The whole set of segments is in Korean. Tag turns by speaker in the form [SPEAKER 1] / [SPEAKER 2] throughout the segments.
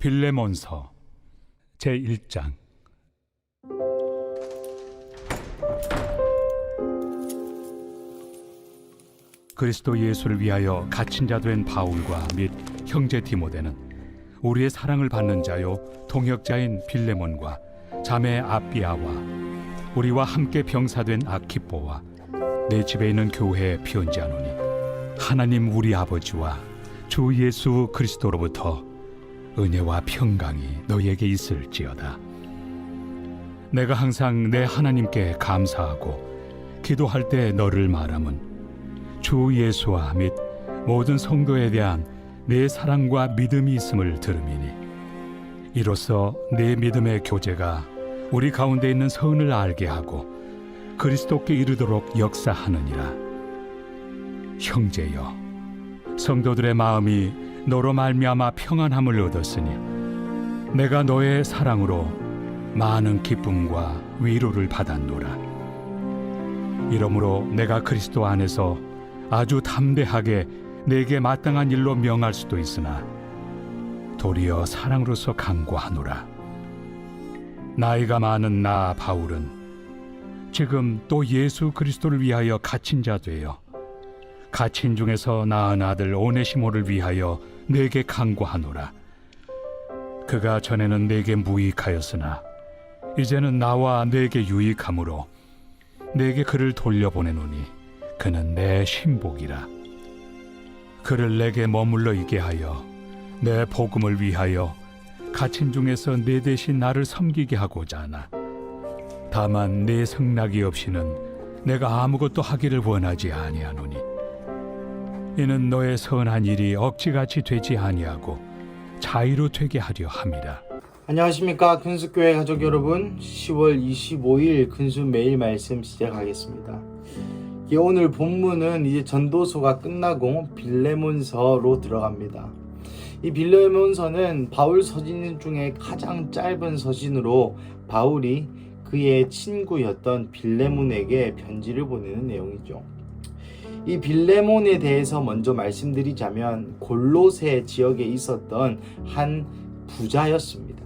[SPEAKER 1] 빌레몬서 제1장. 그리스도 예수를 위하여 갇힌 자 된 바울과 및 형제 디모데는 우리의 사랑을 받는 자요 동역자인 빌레몬과 자매 아비아와 우리와 함께 병사된 아키뽀와 내 집에 있는 교회에 편지하노니 하나님 우리 아버지와 주 예수 그리스도로부터 은혜와 평강이 너희에게 있을지어다. 내가 항상 내 하나님께 감사하고 기도할 때 너를 말함은 주 예수와 및 모든 성도에 대한 내 사랑과 믿음이 있음을 들음이니 이로써 내 믿음의 교제가 우리 가운데 있는 선을 알게 하고 그리스도께 이르도록 역사하느니라. 형제여, 성도들의 마음이 너로 말미암아 평안함을 얻었으니 내가 너의 사랑으로 많은 기쁨과 위로를 받았노라. 이러므로 내가 그리스도 안에서 아주 담대하게 내게 마땅한 일로 명할 수도 있으나 도리어 사랑으로서 강구하노라. 나이가 많은 나 바울은 지금 또 예수 그리스도를 위하여 갇힌 자 되어 갇힌 중에서 낳은 아들 오네시모를 위하여 내게 간구하노라. 그가 전에는 내게 무익하였으나 이제는 나와 내게 유익함으로 내게 그를 돌려보내노니 그는 내 신복이라. 그를 내게 머물러 있게 하여 내 복음을 위하여 갇힌 중에서 내 대신 나를 섬기게 하고자 하나 다만 내 승낙이 없이는 내가 아무것도 하기를 원하지 아니하노니 이는 너의 선한 일이 억지같이 되지 아니하고 자의로 되게 하려 함이라.
[SPEAKER 2] 안녕하십니까 근수교회 가족 여러분, 10월 25일 근수 매일 말씀 시작하겠습니다. 오늘 본문은 이제 전도서가 끝나고 빌레몬서로 들어갑니다. 이 빌레몬서는 바울 서신 중에 가장 짧은 서신으로 바울이 그의 친구였던 빌레몬에게 편지를 보내는 내용이죠. 이 빌레몬에 대해서 먼저 말씀드리자면 골로새 지역에 있었던 한 부자였습니다.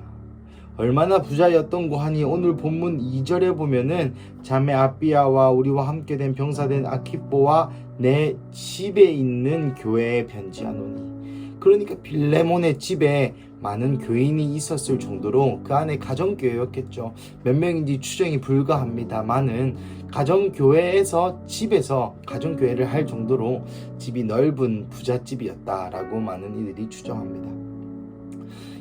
[SPEAKER 2] 얼마나 부자였던고 하니 오늘 본문 2절에 보면은 자매 아비아와 우리와 함께 된 병사된 아키뽀와 내 집에 있는 교회에 편지하노니, 그러니까 빌레몬의 집에 많은 교인이 있었을 정도로 그 안에 가정교회였겠죠. 몇 명인지 추정이 불가합니다만은 가정교회에서 집에서 가정교회를 할 정도로 집이 넓은 부잣집이었다라고 많은 이들이 추정합니다.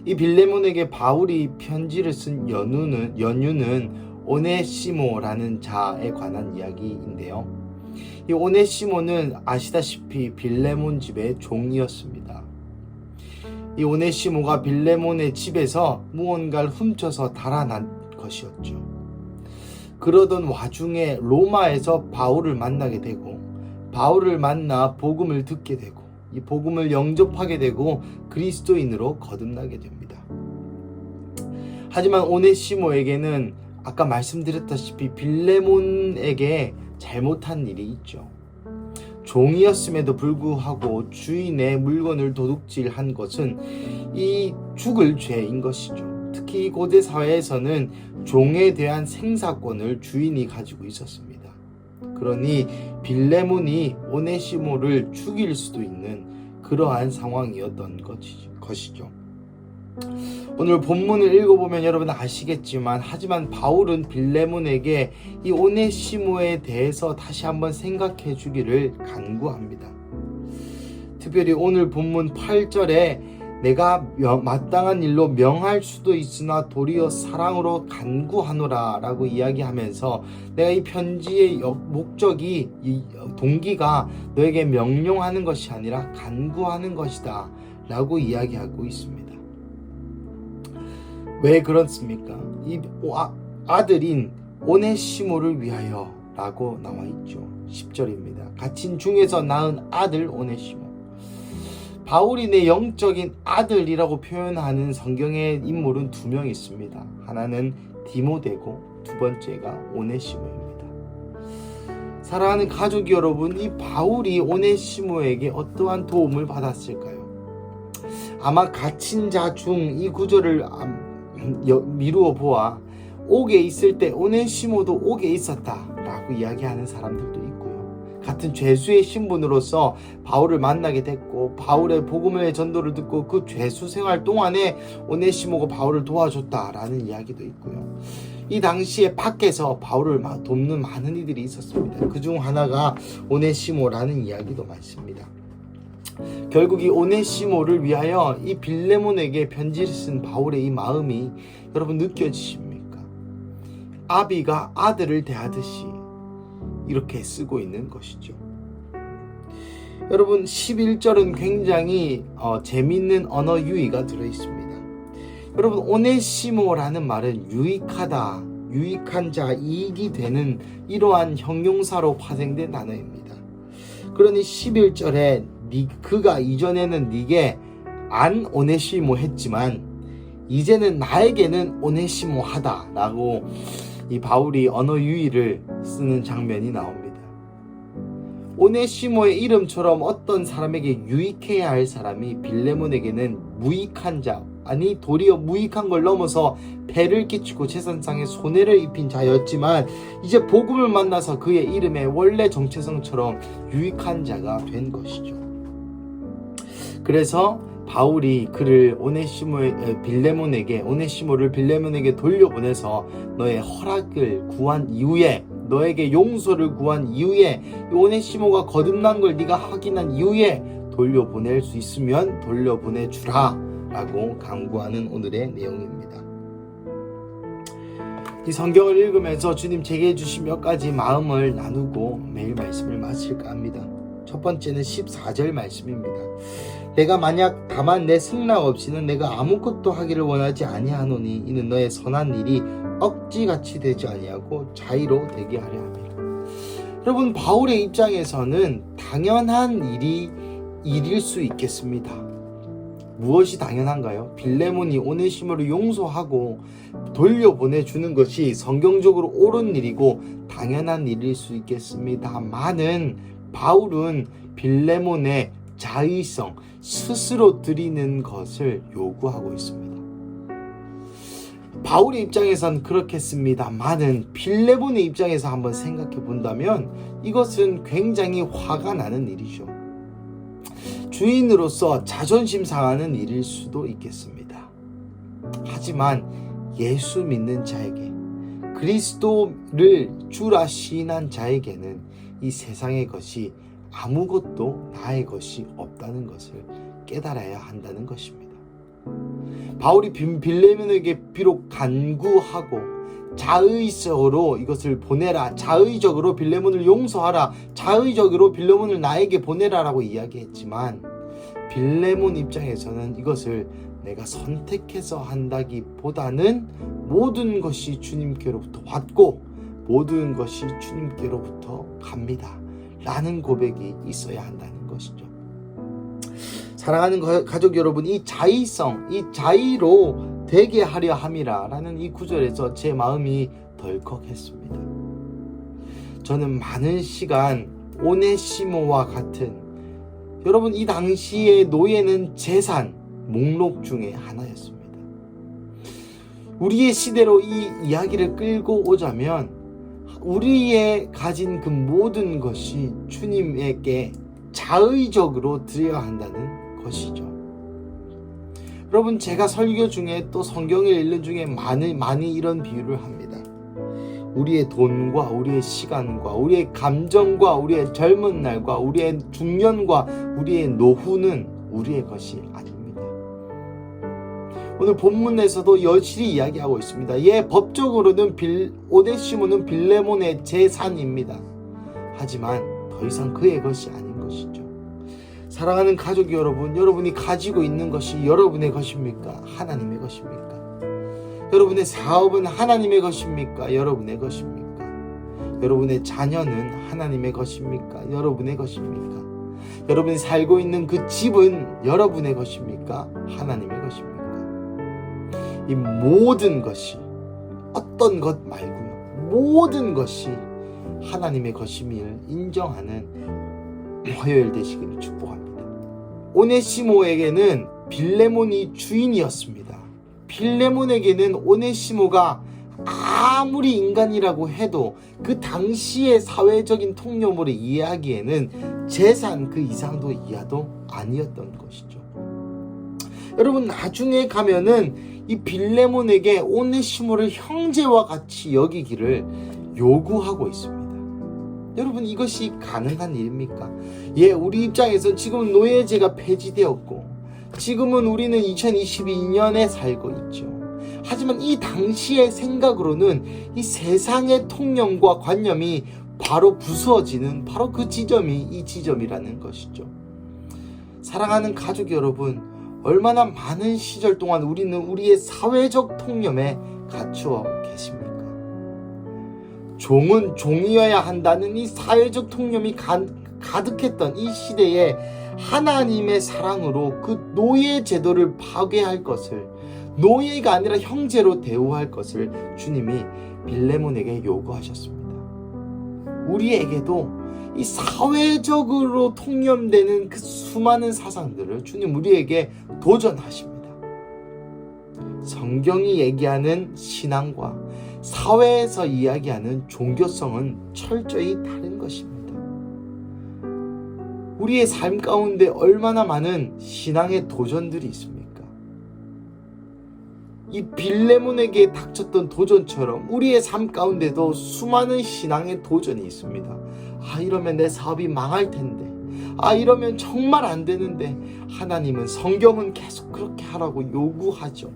[SPEAKER 2] 이 빌레몬에게 바울이 편지를 쓴 연유는 오네시모라는 자에 관한 이야기인데요. 이 오네시모는 아시다시피 빌레몬 집의 종이었습니다. 이 오네시모가 빌레몬의 집에서 무언가를 훔쳐서 달아난 것이었죠. 그러던 와중에 로마에서 바울을 만나게 되고 바울을 만나 복음을 듣게 되고 이 복음을 영접하게 되고 그리스도인으로 거듭나게 됩니다. 하지만 오네시모에게는 아까 말씀드렸다시피 빌레몬에게 잘못한 일이 있죠. 종이었음에도 불구하고 주인의 물건을 도둑질한 것은 이 죽을 죄인 것이죠. 특히 고대 사회에서는 종에 대한 생사권을 주인이 가지고 있었습니다. 그러니 빌레몬이 오네시모를 죽일 수도 있는 그러한 상황이었던 것이죠. 오늘 본문을 읽어보면 여러분 아시겠지만 하지만 바울은 빌레몬에게 이 오네시모에 대해서 다시 한번 생각해 주기를 간구합니다. 특별히 오늘 본문 8절에 내가 마땅한 일로 명할 수도 있으나 도리어 사랑으로 간구하노라 라고 이야기하면서 내가 이 편지의 목적이, 이 동기가 너에게 명령하는 것이 아니라 간구하는 것이다 라고 이야기하고 있습니다. 왜 그렇습니까? 이 아들인 오네시모를 위하여 라고 나와 있죠. 10절입니다. 갇힌 중에서 낳은 아들 오네시모. 바울이 내 영적인 아들이라고 표현하는 성경의 인물은 두 명 있습니다. 하나는 디모데고 두 번째가 오네시모입니다. 사랑하는 가족 여러분, 이 바울이 오네시모에게 어떠한 도움을 받았을까요? 아마 갇힌 자 중 이 구절을 미루어 보아 옥에 있을 때 오네시모도 옥에 있었다라고 이야기하는 사람들도 있고요. 같은 죄수의 신분으로서 바울을 만나게 됐고 바울의 복음의 전도를 듣고 그 죄수 생활 동안에 오네시모가 바울을 도와줬다라는 이야기도 있고요. 이 당시에 밖에서 바울을 돕는 많은 이들이 있었습니다. 그중 하나가 오네시모라는 이야기도 많습니다. 결국 이 오네시모를 위하여 이 빌레몬에게 편지를 쓴 바울의 이 마음이 여러분 느껴지십니까? 아비가 아들을 대하듯이 이렇게 쓰고 있는 것이죠. 여러분 11절은 굉장히 재미있는 언어 유희가 들어있습니다. 여러분 오네시모라는 말은 유익하다, 유익한 자, 이익이 되는 이러한 형용사로 파생된 단어입니다. 그러니 11절에 그가 이전에는 네게 안 오네시모 했지만 이제는 나에게는 오네시모 하다 라고 이 바울이 언어 유희를 쓰는 장면이 나옵니다. 오네시모의 이름처럼 어떤 사람에게 유익해야 할 사람이 빌레몬에게는 무익한 자, 아니 도리어 무익한 걸 넘어서 폐를 끼치고 재산상의 손해를 입힌 자였지만 이제 복음을 만나서 그의 이름의 원래 정체성처럼 유익한 자가 된 것이죠. 그래서 바울이 그를 오네시모를 빌레몬에게 돌려보내서 너의 허락을 구한 이후에, 너에게 용서를 구한 이후에, 오네시모가 거듭난 걸 네가 확인한 이후에 돌려보낼 수 있으면 돌려보내주라 라고 강구하는 오늘의 내용입니다. 이 성경을 읽으면서 주님 제게 해주신 몇 가지 마음을 나누고 매일 말씀을 마칠까 합니다. 첫 번째는 14절 말씀입니다. 내가 만약 다만 내 승낙 없이는 내가 아무것도 하기를 원하지 아니하노니 이는 너의 선한 일이 억지같이 되지 아니하고 자의로 되게 하려 함이라. 여러분 바울의 입장에서는 당연한 일일 수 있겠습니다. 무엇이 당연한가요? 빌레몬이 오네시모를 용서하고 돌려보내주는 것이 성경적으로 옳은 일이고 당연한 일일 수 있겠습니다만은 바울은 빌레몬의 자의성, 스스로 드리는 것을 요구하고 있습니다. 바울의 입장에선 그렇겠습니다만은 빌레몬의 입장에서 한번 생각해 본다면 이것은 굉장히 화가 나는 일이죠. 주인으로서 자존심 상하는 일일 수도 있겠습니다. 하지만 예수 믿는 자에게, 그리스도를 주라 시인한 자에게는 이 세상의 것이 아무것도 나의 것이 없다는 것을 깨달아야 한다는 것입니다. 바울이 빌레몬에게 비록 간구하고 자의적으로 이것을 보내라, 자의적으로 빌레몬을 용서하라, 자의적으로 빌레몬을 나에게 보내라 라고 이야기했지만 빌레몬 입장에서는 이것을 내가 선택해서 한다기보다는 모든 것이 주님께로부터 왔고 모든 것이 주님께로부터 갑니다 라는 고백이 있어야 한다는 것이죠. 사랑하는 가족 여러분, 이 자의성, 이 자의로 되게 하려 함이라 라는 이 구절에서 제 마음이 덜컥했습니다. 저는 많은 시간 오네시모와 같은, 여러분 이 당시의 노예는 재산 목록 중에 하나였습니다. 우리의 시대로 이 이야기를 끌고 오자면 우리의 가진 그 모든 것이 주님에게 자의적으로 드려야 한다는 것이죠. 여러분 제가 설교 중에 또 성경을 읽는 중에 많이 이런 비유를 합니다. 우리의 돈과 우리의 시간과 우리의 감정과 우리의 젊은 날과 우리의 중년과 우리의 노후는 우리의 것이 아닙니다. 오늘 본문에서도 여실히 이야기하고 있습니다. 법적으로는 오네시모는 빌레몬의 재산입니다. 하지만 더 이상 그의 것이 아닌 것이죠. 사랑하는 가족 여러분, 여러분이 가지고 있는 것이 여러분의 것입니까? 하나님의 것입니까? 여러분의 사업은 하나님의 것입니까? 여러분의 것입니까? 여러분의 자녀는 하나님의 것입니까? 여러분의 것입니까? 여러분이 살고 있는 그 집은 여러분의 것입니까? 하나님의 것입니까? 이 모든 것이, 어떤 것 말고요, 모든 것이 하나님의 것임을 인정하는 화요일 되시기를 축복합니다. 오네시모에게는 빌레몬이 주인이었습니다. 빌레몬에게는 오네시모가 아무리 인간이라고 해도 그 당시의 사회적인 통념으로 이해하기에는 재산 그 이상도 이하도 아니었던 것이죠. 여러분, 나중에 가면은 이 빌레몬에게 오네시모를 형제와 같이 여기기를 요구하고 있습니다. 여러분, 이것이 가능한 일입니까? 우리 입장에서 지금 노예제가 폐지되었고 지금은 우리는 2022년에 살고 있죠. 하지만 이 당시의 생각으로는 이 세상의 통념과 관념이 바로 부수어지는 바로 그 지점이 이 지점이라는 것이죠. 사랑하는 가족 여러분, 얼마나 많은 시절 동안 우리는 우리의 사회적 통념에 갇혀 계십니까? 종은 종이어야 한다는 이 사회적 통념이 가득했던 이 시대에 하나님의 사랑으로 그 노예 제도를 파괴할 것을, 노예가 아니라 형제로 대우할 것을 주님이 빌레몬에게 요구하셨습니다. 우리에게도 이 사회적으로 통념되는 그 수많은 사상들을 주님 우리에게 도전하십니다. 성경이 얘기하는 신앙과 사회에서 이야기하는 종교성은 철저히 다른 것입니다. 우리의 삶 가운데 얼마나 많은 신앙의 도전들이 있습니까? 이 빌레몬에게 닥쳤던 도전처럼 우리의 삶 가운데도 수많은 신앙의 도전이 있습니다. 이러면 내 사업이 망할 텐데, 이러면 정말 안 되는데, 하나님은, 성경은 계속 그렇게 하라고 요구하죠.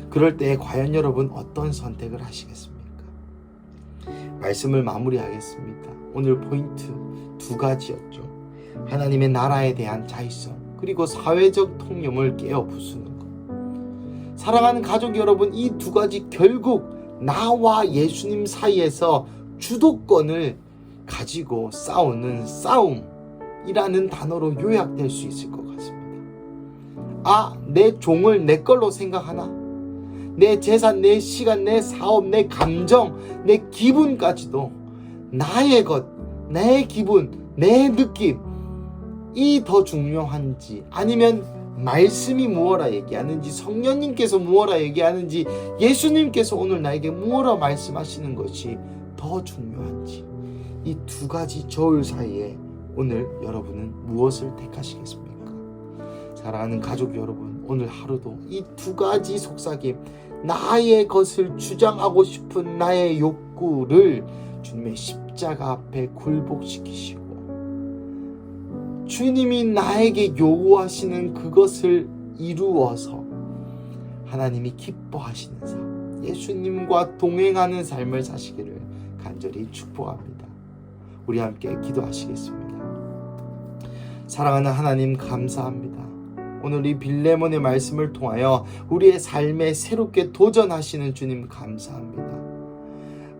[SPEAKER 2] 그럴 때 과연 여러분 어떤 선택을 하시겠습니까? 말씀을 마무리하겠습니다. 오늘 포인트 2가지였죠. 하나님의 나라에 대한 자의성, 그리고 사회적 통념을 깨어 부수는 것. 사랑하는 가족 여러분, 이 2가지 결국 나와 예수님 사이에서 주도권을 가지고 싸우는 싸움이라는 단어로 요약될 수 있을 것 같습니다. 내 종을 내 걸로 생각하나? 내 재산, 내 시간, 내 사업, 내 감정, 내 기분까지도 나의 것, 내 기분, 내 느낌, 이 더 중요한지, 아니면 말씀이 무엇라 얘기하는지, 성령님께서 무엇라 얘기하는지, 예수님께서 오늘 나에게 무엇라 말씀하시는 것이 더 중요한지, 이 2가지 저울 사이에 오늘 여러분은 무엇을 택하시겠습니까? 사랑하는 가족 여러분, 오늘 하루도 이 2가지 속삭임, 나의 것을 주장하고 싶은 나의 욕구를 주님의 십자가 앞에 굴복시키시고, 주님이 나에게 요구하시는 그것을 이루어서 하나님이 기뻐하시는 삶, 예수님과 동행하는 삶을 사시기를 간절히 축복합니다. 우리 함께 기도하시겠습니다. 사랑하는 하나님, 감사합니다. 오늘 이 빌레몬의 말씀을 통하여 우리의 삶에 새롭게 도전하시는 주님 감사합니다.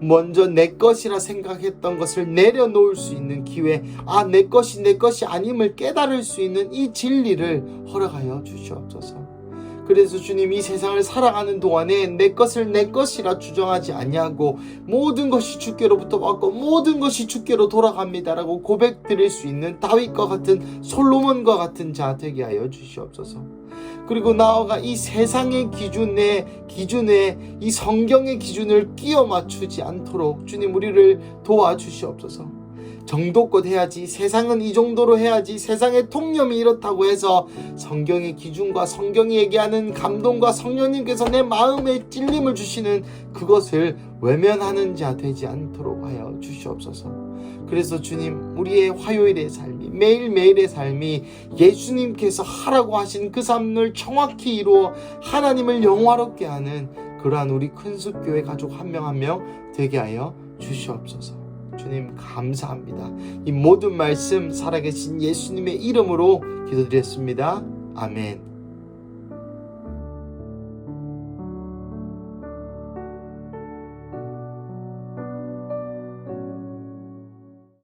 [SPEAKER 2] 먼저 내 것이라 생각했던 것을 내려놓을 수 있는 기회, 내 것이 내 것이 아님을 깨달을 수 있는 이 진리를 허락하여 주시옵소서. 그래서 주님, 이 세상을 살아가는 동안에 내 것을 내 것이라 주장하지 아니하고 모든 것이 주께로부터 왔고 모든 것이 주께로 돌아갑니다라고 고백드릴 수 있는 다윗과 같은, 솔로몬과 같은 자 되게 하여 주시옵소서. 그리고 나아가 이 세상의 기준에 이 성경의 기준을 끼워 맞추지 않도록 주님 우리를 도와주시옵소서. 정도껏 해야지, 세상은 이 정도로 해야지, 세상의 통념이 이렇다고 해서 성경의 기준과 성경이 얘기하는 감동과 성령님께서 내 마음에 찔림을 주시는 그것을 외면하는 자 되지 않도록 하여 주시옵소서. 그래서 주님, 우리의 화요일의 삶이, 매일매일의 삶이 예수님께서 하라고 하신 그 삶을 정확히 이루어 하나님을 영화롭게 하는 그러한 우리 큰숲교회 가족 한 명 한 명 되게 하여 주시옵소서. 주님 감사합니다. 이 모든 말씀 살아계신 예수님의 이름으로 기도드렸습니다. 아멘.